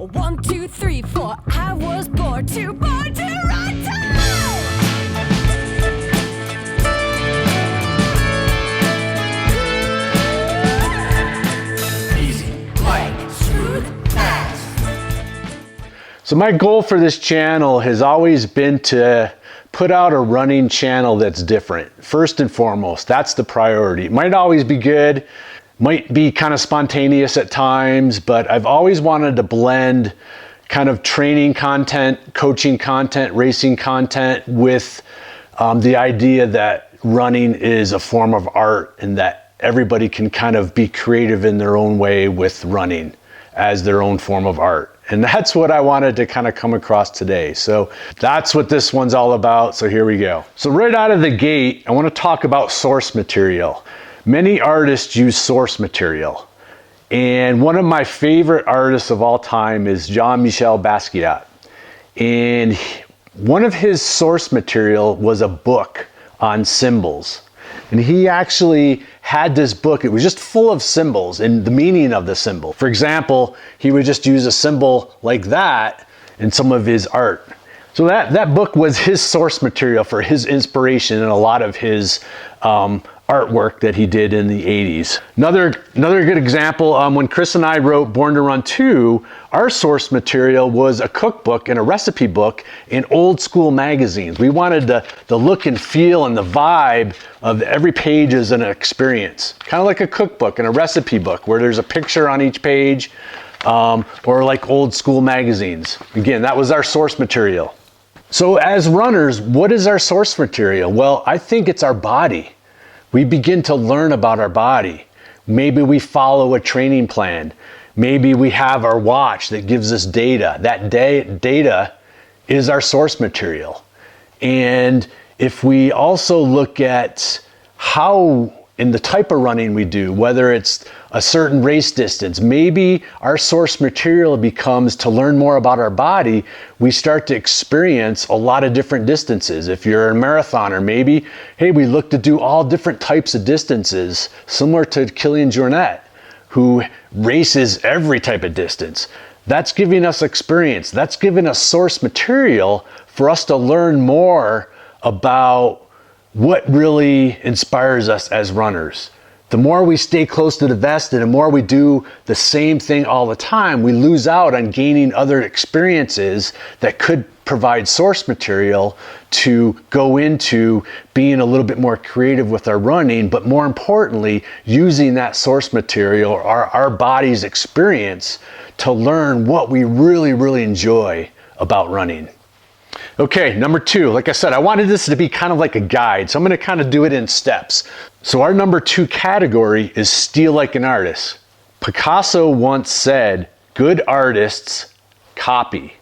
1, 2, 3, 4. I was born to run. So my goal for this channel has always been to put out a running channel that's different. First and foremost, that's the priority. It might always be good, might be kind of spontaneous at times, but I've always wanted to blend kind of training content, coaching content, racing content with the idea that running is a form of art and that everybody can kind of be creative in their own way with running as their own form of art. And that's what I wanted to kind of come across today. So that's what this one's all about. So here we go. So right out of the gate, I want to talk about source material. Many artists use source material. And one of my favorite artists of all time is Jean-Michel Basquiat. And one of his source material was a book on symbols. And he actually had this book, it was just full of symbols and the meaning of the symbol. For example, he would just use a symbol like that in some of his art. So that book was his source material for his inspiration in a lot of his artwork that he did in the 80s. Another good example, when Chris and I wrote Born to Run 2, our source material was a cookbook and a recipe book in old school magazines. We wanted the look and feel and the vibe of every page as an experience. Kind of like a cookbook and a recipe book where there's a picture on each page, or like old school magazines. Again, that was our source material. So as runners, what is our source material? Well, I think it's our body. We begin to learn about our body. Maybe we follow a training plan. Maybe we have our watch that gives us data. That data is our source material. And if we also look at how in the type of running we do, whether it's a certain race distance, maybe our source material becomes to learn more about our body. We start to experience a lot of different distances. If you're a marathoner, maybe, hey, we look to do all different types of distances, similar to Kilian Jornet, who races every type of distance. That's giving us experience. That's giving us source material for us to learn more about what really inspires us as runners. The more we stay close to the vest and the more we do the same thing all the time, we lose out on gaining other experiences that could provide source material to go into being a little bit more creative with our running, but more importantly, using that source material, our body's experience, to learn what we really, really enjoy about running. Okay, number 2, like I said, I wanted this to be kind of like a guide, so I'm going to kind of do it in steps. So our number 2 category is steal like an artist. Picasso once said, good artists copy,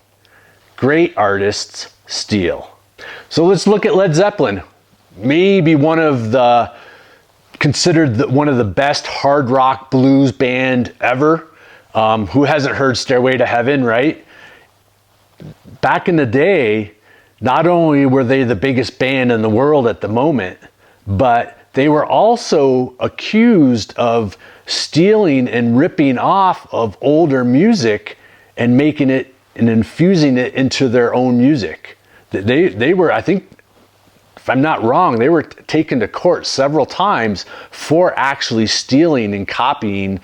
great artists steal. So let's look at Led Zeppelin. Maybe considered one of the best hard rock blues band ever. Who hasn't heard Stairway to Heaven, right? Back in the day, not only were they the biggest band in the world at the moment, but they were also accused of stealing and ripping off of older music and making it and infusing it into their own music. They were, I think, if I'm not wrong, they were taken to court several times for actually stealing and copying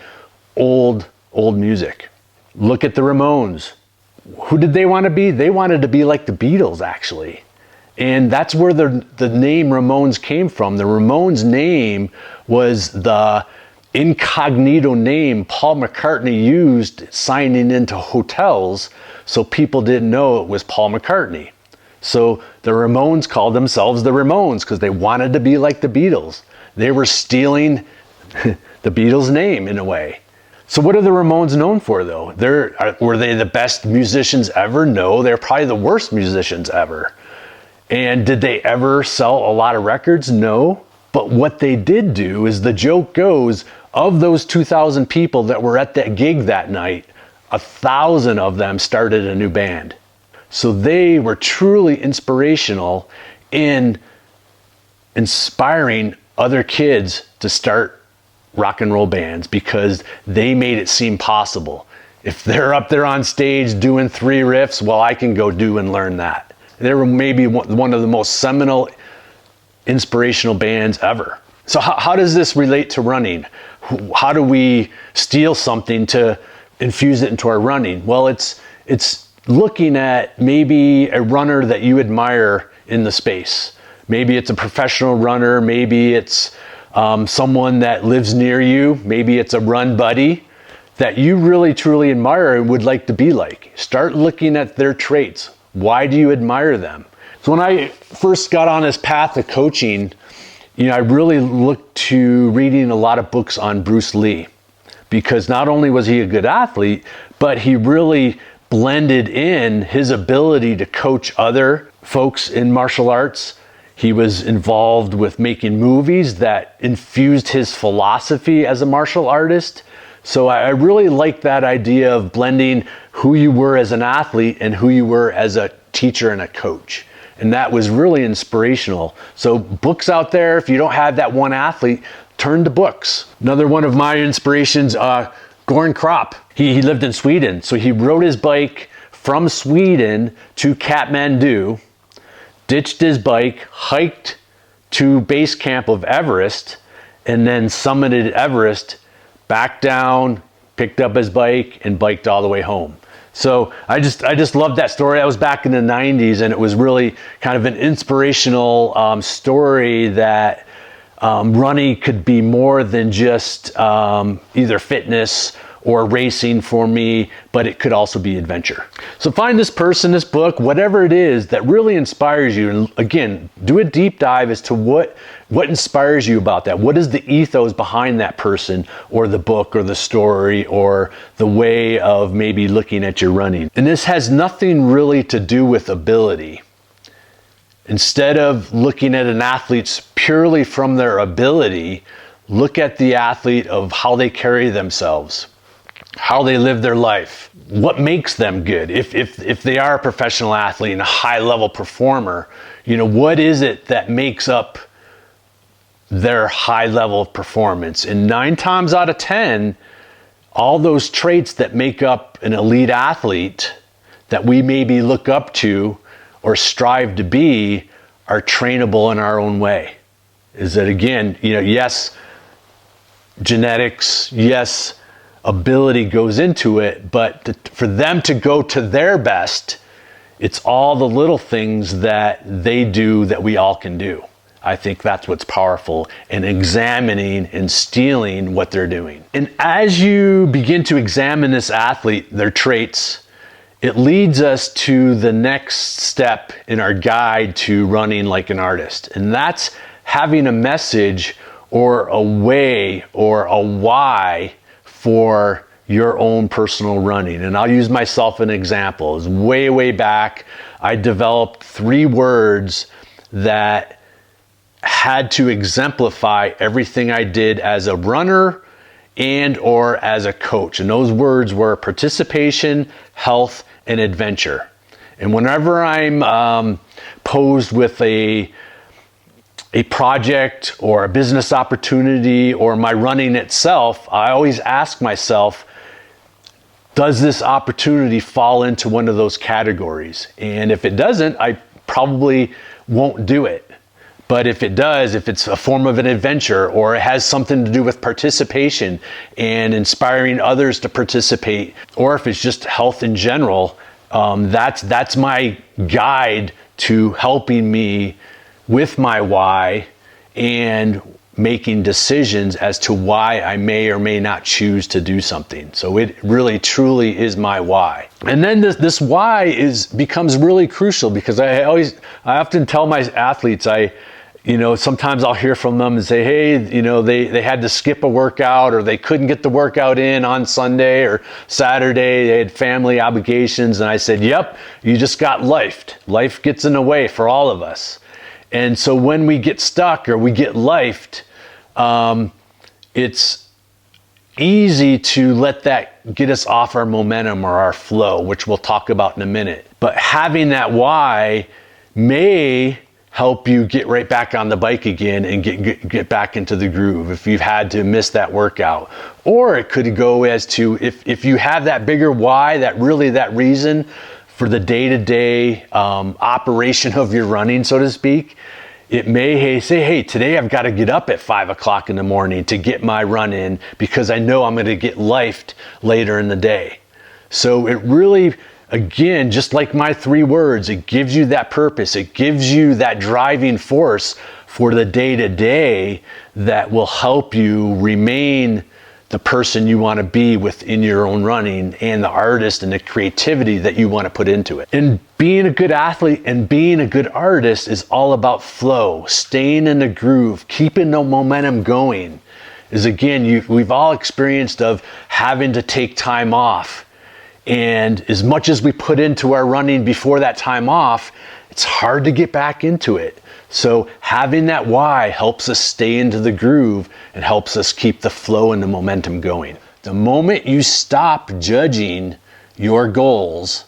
old music. Look at the Ramones. Who did they want to be? They wanted to be like the Beatles, actually. And that's where the name Ramones came from. The Ramones name was the incognito name Paul McCartney used signing into hotels, so people didn't know it was Paul McCartney. So the Ramones called themselves the Ramones because they wanted to be like the Beatles. They were stealing the Beatles' name in a way. So what are the Ramones known for, though? Were they the best musicians ever? No, they're probably the worst musicians ever. And did they ever sell a lot of records? No. But what they did do is, the joke goes, of those 2,000 people that were at that gig that night, 1,000 of them started a new band. So they were truly inspirational in inspiring other kids to start rock and roll bands because they made it seem possible. If they're up there on stage doing 3 riffs, well, I can go do and learn that. They were maybe one of the most seminal, inspirational bands ever. So how does this relate to running? How do we steal something to infuse it into our running? Well, it's looking at maybe a runner that you admire in the space. Maybe it's a professional runner, maybe it's someone that lives near you, maybe it's a run buddy that you really truly admire and would like to be like. Start looking at their traits. Why do you admire them? So when I first got on this path of coaching, I really looked to reading a lot of books on Bruce Lee, because not only was he a good athlete, but he really blended in his ability to coach other folks in martial arts. He was involved with making movies that infused his philosophy as a martial artist. So I really like that idea of blending who you were as an athlete and who you were as a teacher and a coach. And that was really inspirational. So books out there, if you don't have that one athlete, turn to books. Another one of my inspirations, Goran Kropp. He lived in Sweden. So he rode his bike from Sweden to Kathmandu, ditched his bike, hiked to base camp of Everest, and then summited Everest, back down, picked up his bike, and biked all the way home. So I just loved that story. That was back in the 90s, and it was really kind of an inspirational story that running could be more than just either fitness or racing for me, but it could also be adventure. So find this person, this book, whatever it is that really inspires you. And again, do a deep dive as to what inspires you about that. What is the ethos behind that person or the book or the story or the way of maybe looking at your running? And this has nothing really to do with ability. Instead of looking at an athlete purely from their ability, look at the athlete of how they carry themselves, how they live their life, what makes them good. If they are a professional athlete and a high level performer, what is it that makes up their high level of performance? And 9 times out of 10, all those traits that make up an elite athlete that we maybe look up to or strive to be are trainable in our own way. Is that, again, yes, genetics, yes, ability goes into it, but for them to go to their best, it's all the little things that they do that we all can do. I think that's what's powerful in examining and stealing what they're doing. And as you begin to examine this athlete, their traits, it leads us to the next step in our guide to running like an artist. And that's having a message or a way or a why for your own personal running. And I'll use myself as an example. It was way back. I developed 3 words that had to exemplify everything I did as a runner and or as a coach. And those words were participation, health, and adventure. And whenever I'm posed with a project or a business opportunity or my running itself, I always ask myself, does this opportunity fall into one of those categories? And if it doesn't, I probably won't do it. But if it does, if it's a form of an adventure or it has something to do with participation and inspiring others to participate, or if it's just health in general, that's my guide to helping me with my why and making decisions as to why I may or may not choose to do something. So it really truly is my why. And then this why becomes really crucial, because I often tell my athletes, sometimes I'll hear from them and say, hey, they had to skip a workout, or they couldn't get the workout in on Sunday or Saturday. They had family obligations. And I said, yep, you just got lifed. Life gets in the way for all of us. And so when we get stuck or we get lifed, it's easy to let that get us off our momentum or our flow, which we'll talk about in a minute. But having that why may help you get right back on the bike again and get back into the groove if you've had to miss that workout. Or it could go as to, if you have that bigger why, that reason for the day-to-day operation of your running, so to speak, it may say, hey, today I've got to get up at 5 o'clock in the morning to get my run in because I know I'm going to get lifed later in the day. So it really, again, just like my 3 words, it gives you that purpose. It gives you that driving force for the day-to-day that will help you remain the person you want to be within your own running and the artist and the creativity that you want to put into it. And being a good athlete and being a good artist is all about flow, staying in the groove, keeping the momentum going. Is again, we've all experienced of having to take time off. And as much as we put into our running before that time off, it's hard to get back into it. So having that why helps us stay into the groove and helps us keep the flow and the momentum going. The moment you stop judging your goals,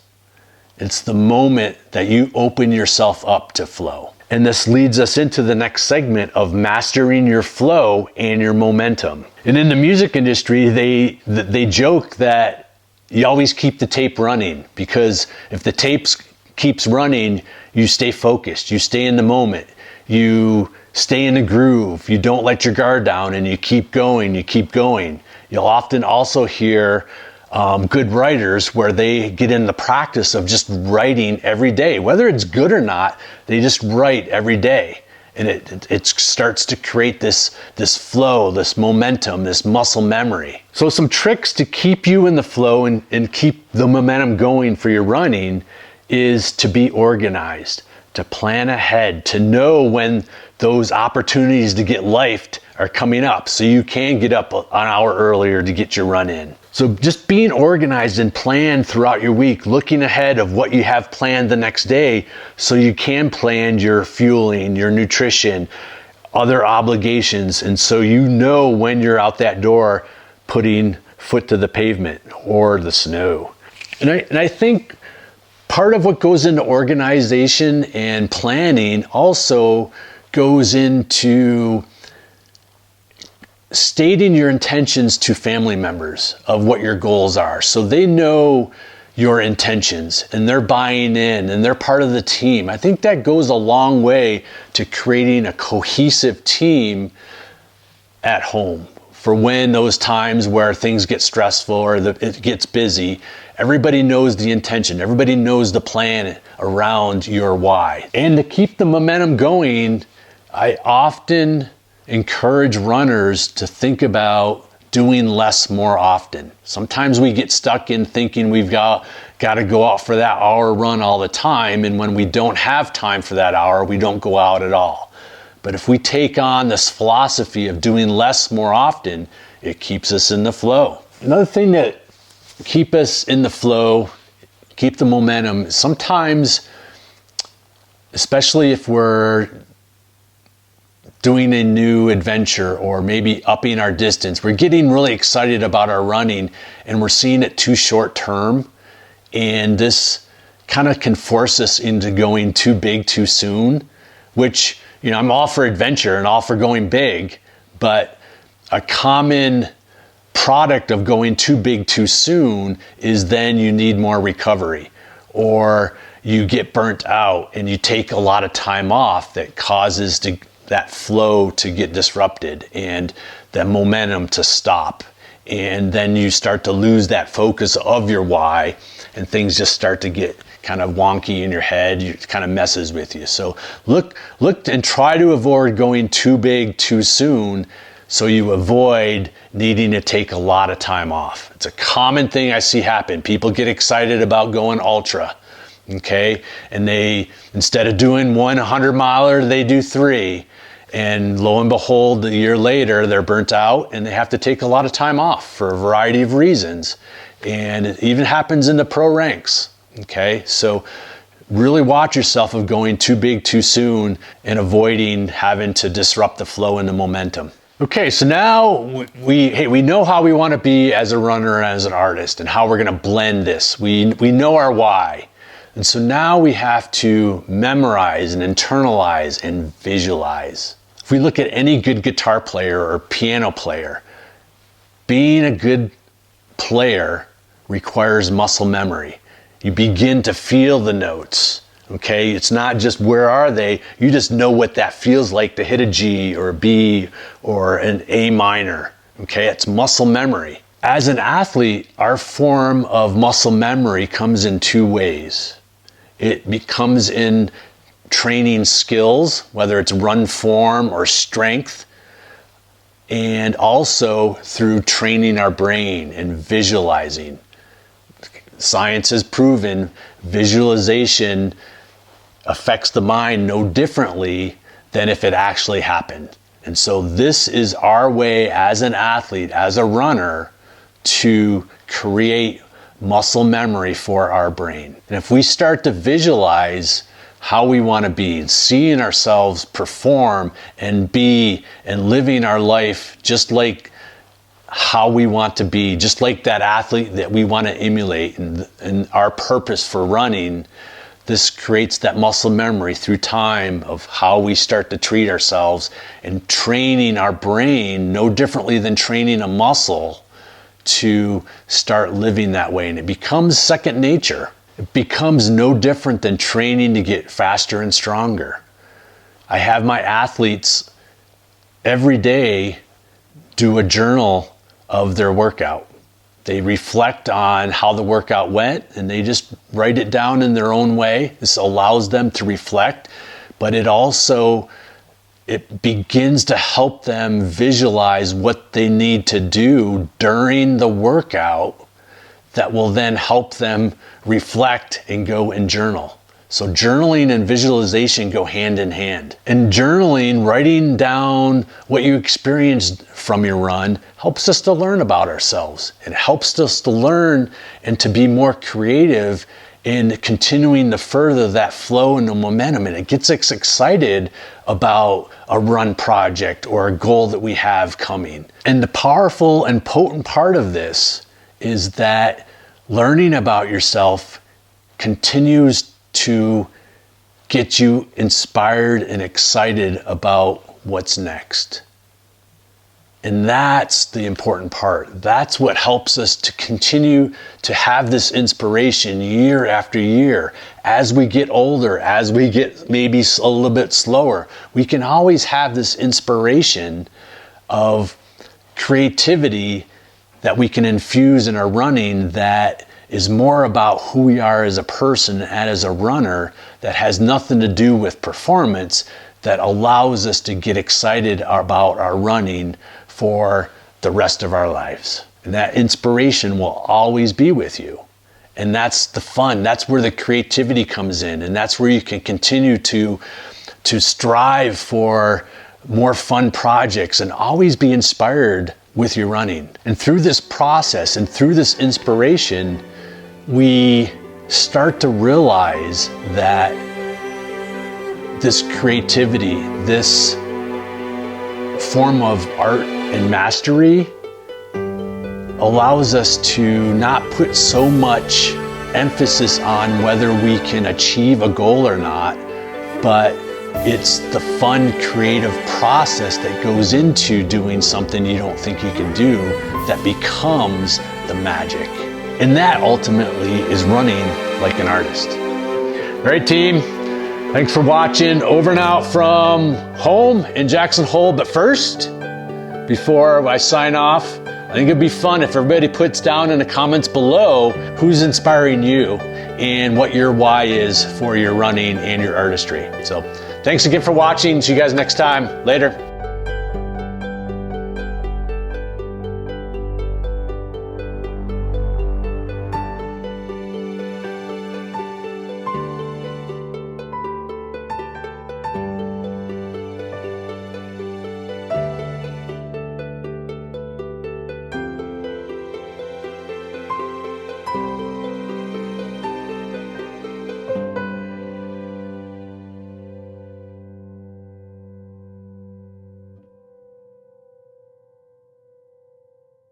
it's the moment that you open yourself up to flow. And this leads us into the next segment of mastering your flow and your momentum. And in the music industry, they joke that you always keep the tape running, because if the tape keeps running, you stay focused, you stay in the moment, you stay in the groove, you don't let your guard down, and you keep going, you keep going. You'll often also hear good writers where they get in the practice of just writing every day. Whether it's good or not, they just write every day. And it starts to create this flow, this momentum, this muscle memory. So some tricks to keep you in the flow and keep the momentum going for your running is to be organized, to plan ahead, to know when those opportunities to get lifed are coming up so you can get up an hour earlier to get your run in. So just being organized and planned throughout your week, looking ahead of what you have planned the next day so you can plan your fueling, your nutrition, other obligations, and so you know when you're out that door putting foot to the pavement or the snow. And I think part of what goes into organization and planning also goes into stating your intentions to family members of what your goals are, so they know your intentions and they're buying in and they're part of the team. I think that goes a long way to creating a cohesive team at home for when those times where things get stressful or it gets busy. Everybody knows the intention, everybody knows the plan around your why. And to keep the momentum going, I often encourage runners to think about doing less more often. Sometimes we get stuck in thinking we've got to go out for that hour run all the time, and when we don't have time for that hour, we don't go out at all. But if we take on this philosophy of doing less more often, it keeps us in the flow. Another thing that keep us in the flow, keep the momentum, sometimes, especially if we're doing a new adventure or maybe upping our distance, we're getting really excited about our running and we're seeing it too short term, and this kind of can force us into going too big too soon, which, you know, I'm all for adventure and all for going big, but a common product of going too big too soon is then you need more recovery, or you get burnt out and you take a lot of time off that causes that flow to get disrupted and that momentum to stop. And then you start to lose that focus of your why, and things just start to get kind of wonky in your head. It kind of messes with you. So look and try to avoid going too big too soon, so you avoid needing to take a lot of time off. It's a common thing I see happen. People get excited about going ultra, okay? And they, instead of doing 100 miler, they do 3. And lo and behold, a year later, they're burnt out and they have to take a lot of time off for a variety of reasons. And it even happens in the pro ranks, okay? So really watch yourself of going too big too soon and avoiding having to disrupt the flow and the momentum. Okay, so now we know how we want to be as a runner and as an artist and how we're going to blend this. We know our why. And so now we have to memorize and internalize and visualize. If we look at any good guitar player or piano player, being a good player requires muscle memory. You begin to feel the notes, okay? It's not just where are they, you just know what that feels like to hit a G or a B or an A minor, okay? It's muscle memory. As an athlete, our form of muscle memory comes in two ways. It becomes in training skills, whether it's run form or strength, and also through training our brain and visualizing. Science has proven visualization affects the mind no differently than if it actually happened. And so this is our way as an athlete, as a runner, to create muscle memory for our brain. And if we start to visualize how we want to be, seeing ourselves perform and be and living our life just like how we want to be, just like that athlete that we want to emulate, and our purpose for running, this creates that muscle memory through time of how we start to treat ourselves and training our brain no differently than training a muscle to start living that way. And it becomes second nature. It becomes no different than training to get faster and stronger. I have my athletes every day do a journal of their workout. They reflect on how the workout went and they just write it down in their own way. This allows them to reflect, but it begins to help them visualize what they need to do during the workout that will then help them reflect and go and journal. So journaling and visualization go hand in hand. And journaling, writing down what you experienced from your run, helps us to learn about ourselves. It helps us to learn and to be more creative in continuing to further that flow and the momentum. And it gets us excited about a run project or a goal that we have coming. And the powerful and potent part of this is that learning about yourself continues to get you inspired and excited about what's next. And that's the important part. That's what helps us to continue to have this inspiration year after year. As we get older, as we get maybe a little bit slower, we can always have this inspiration of creativity that we can infuse in our running that is more about who we are as a person and as a runner, that has nothing to do with performance, that allows us to get excited about our running for the rest of our lives. And that inspiration will always be with you. And that's the fun. That's where the creativity comes in. And that's where you can continue to strive for more fun projects and always be inspired with your running. And through this process and through this inspiration, we start to realize that this creativity, this form of art and mastery allows us to not put so much emphasis on whether we can achieve a goal or not, but it's the fun, creative process that goes into doing something you don't think you can do that becomes the magic. And that ultimately is running like an artist. All right, team. Thanks for watching. Over and out from home in Jackson Hole. But first, before I sign off, I think it'd be fun if everybody puts down in the comments below who's inspiring you and what your why is for your running and your artistry. So thanks again for watching. See you guys next time. Later.